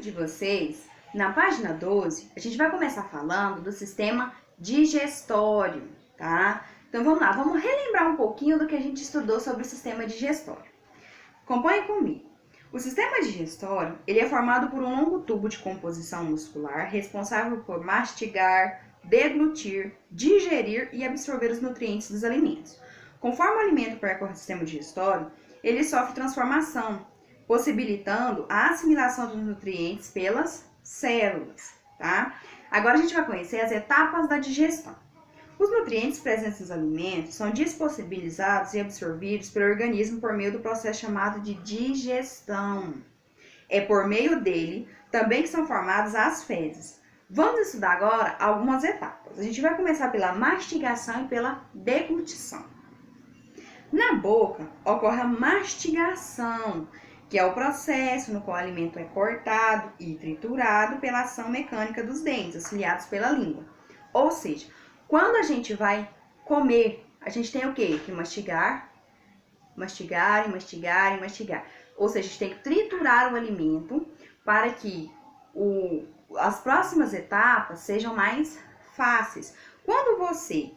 De vocês, na página 12, a gente vai começar falando do sistema digestório, tá? Então vamos lá, vamos relembrar um pouquinho do que a gente estudou sobre o sistema digestório. Acompanhe comigo. O sistema digestório, ele é formado por um longo tubo de composição muscular responsável por mastigar, deglutir, digerir e absorver os nutrientes dos alimentos. Conforme o alimento percorre o sistema digestório, ele sofre transformação, possibilitando a assimilação dos nutrientes pelas células, tá? Agora a gente vai conhecer as etapas da digestão. Os nutrientes presentes nos alimentos são disponibilizados e absorvidos pelo organismo por meio do processo chamado de digestão. É por meio dele também que são formadas as fezes. Vamos estudar agora algumas etapas. A gente vai começar pela mastigação e pela deglutição. Na boca ocorre a mastigação, que é o processo no qual o alimento é cortado e triturado pela ação mecânica dos dentes, auxiliados pela língua. Ou seja, quando a gente vai comer, a gente tem o quê? Que mastigar, mastigar e mastigar e mastigar. Ou seja, a gente tem que triturar o alimento para que as próximas etapas sejam mais fáceis. Quando você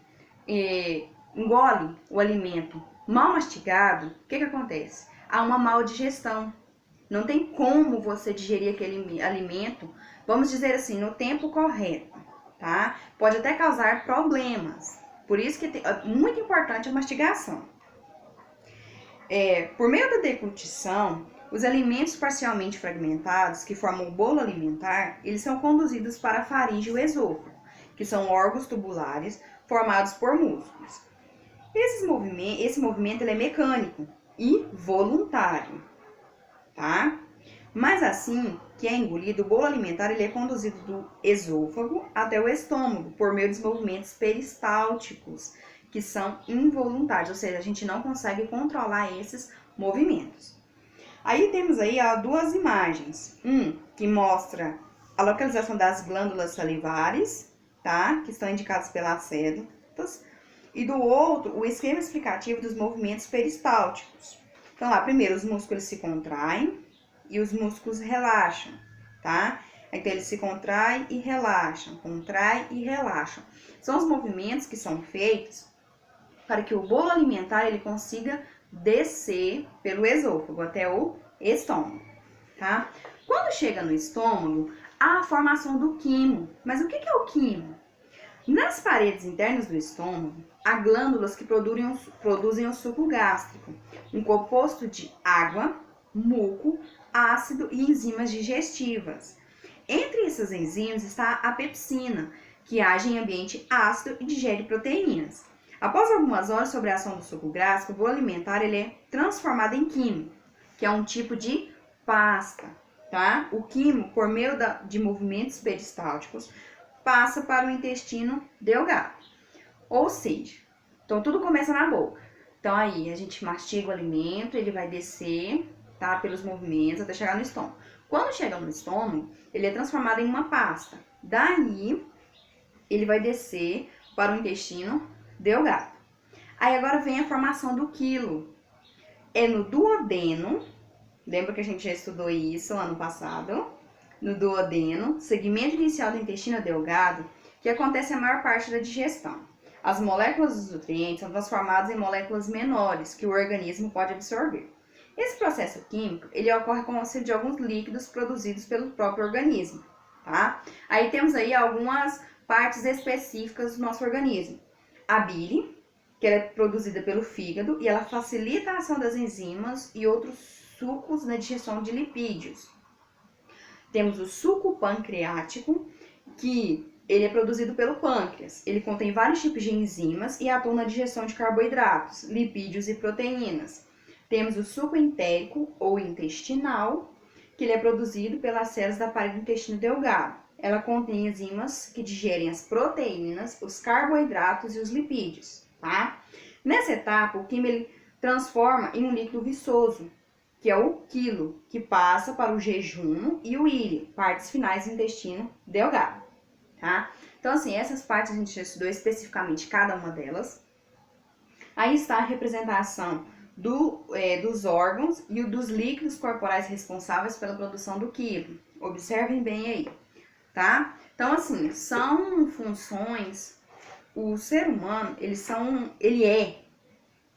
engole o alimento mal mastigado, o que acontece? Há uma mal digestão. Não tem como você digerir aquele alimento, vamos dizer assim, no tempo correto, tá? Pode até causar problemas. Por isso que é muito importante a mastigação. Por meio da deglutição, os alimentos parcialmente fragmentados, que formam o bolo alimentar, eles são conduzidos para a faringe e o esôfago, que são órgãos tubulares formados por músculos. Esse movimento ele é mecânico e voluntário, tá? Mas assim que é engolido, o bolo alimentar ele é conduzido do esôfago até o estômago por meio dos movimentos peristálticos, que são involuntários, ou seja, a gente não consegue controlar esses movimentos. Aí temos aí duas imagens, que mostra a localização das glândulas salivares, tá? Que estão indicadas pelas setas, e do outro, o esquema explicativo dos movimentos peristálticos. Então lá, primeiro os músculos se contraem e os músculos relaxam, tá? Então eles se contraem e relaxam, contraem e relaxam. São os movimentos que são feitos para que o bolo alimentar ele consiga descer pelo esôfago até o estômago, tá? Quando chega no estômago, há a formação do quimo. Mas o que é o quimo? Nas paredes internas do estômago, há glândulas que produzem o suco gástrico, um composto de água, muco, ácido e enzimas digestivas. Entre essas enzimas está a pepsina, que age em ambiente ácido e digere proteínas. Após algumas horas sobre a ação do suco gástrico, o bolo alimentar ele é transformado em quimo, que é um tipo de pasta, tá? O quimo, por meio de movimentos peristálticos, passa para o intestino delgado. Ou seja, então tudo começa na boca. Então aí a gente mastiga o alimento, ele vai descer, tá, pelos movimentos até chegar no estômago. Quando chega no estômago, ele é transformado em uma pasta. Daí ele vai descer para o intestino delgado. Aí agora vem a formação do quilo. É no duodeno, lembra que a gente já estudou isso ano passado? No duodeno, segmento inicial do intestino delgado, que acontece a maior parte da digestão. As moléculas dos nutrientes são transformadas em moléculas menores que o organismo pode absorver. Esse processo químico, ele ocorre com o auxílio de alguns líquidos produzidos pelo próprio organismo, tá? Aí temos aí algumas partes específicas do nosso organismo. A bile, que ela é produzida pelo fígado e ela facilita a ação das enzimas e outros sucos na digestão de lipídios. Temos o suco pancreático, que ele é produzido pelo pâncreas. Ele contém vários tipos de enzimas e atua na digestão de carboidratos, lipídios e proteínas. Temos o suco entérico ou intestinal, que ele é produzido pelas células da parede do intestino delgado. Ela contém enzimas que digerem as proteínas, os carboidratos e os lipídios, tá? Nessa etapa, o quimo ele transforma em um líquido viçoso, que é o quilo, que passa para o jejum e o íleo, partes finais do intestino delgado, tá? Então, assim, essas partes a gente já estudou especificamente cada uma delas. Aí está a representação dos órgãos e dos líquidos corporais responsáveis pela produção do quilo. Observem bem aí, tá? Então, assim, são funções, o ser humano, ele é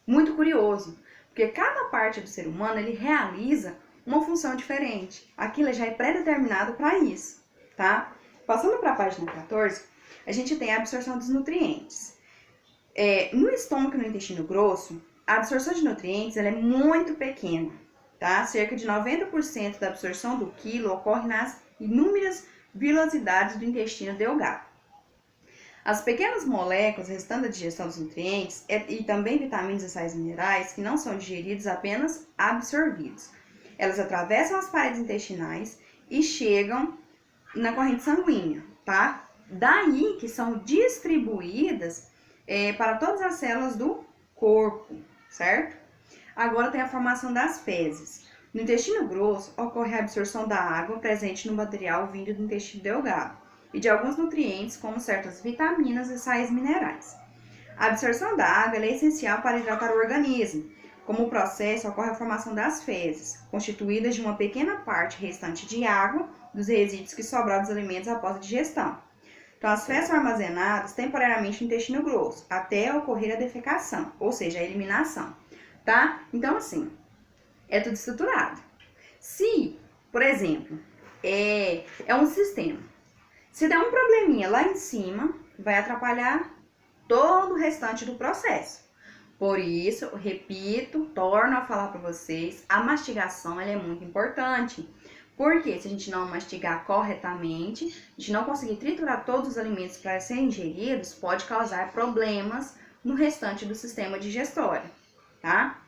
muito curioso, porque cada parte do ser humano, ele realiza uma função diferente. Aquilo já é pré-determinado para isso, tá? Passando para a página 14, a gente tem a absorção dos nutrientes. No estômago e no intestino grosso, a absorção de nutrientes ela é muito pequena, tá? Cerca de 90% da absorção do quilo ocorre nas inúmeras vilosidades do intestino delgado. As pequenas moléculas restando da digestão dos nutrientes e também vitaminas e sais minerais que não são digeridos, apenas absorvidos. Elas atravessam as paredes intestinais e chegam na corrente sanguínea, tá? Daí que são distribuídas para todas as células do corpo, certo? Agora tem a formação das fezes. No intestino grosso ocorre a absorção da água presente no material vindo do intestino delgado e de alguns nutrientes, como certas vitaminas e sais minerais. A absorção da água é essencial para hidratar o organismo. Como processo, ocorre a formação das fezes, constituídas de uma pequena parte restante de água dos resíduos que sobraram dos alimentos após a digestão. Então, as fezes são armazenadas temporariamente no intestino grosso, até ocorrer a defecação, ou seja, a eliminação, tá? Então, assim, é tudo estruturado. Se, por exemplo, é um sistema, se der um probleminha lá em cima, vai atrapalhar todo o restante do processo. Por isso, repito, torno a falar para vocês, a mastigação ela é muito importante. Porque se a gente não mastigar corretamente, a gente não conseguir triturar todos os alimentos para serem ingeridos, pode causar problemas no restante do sistema digestório, tá?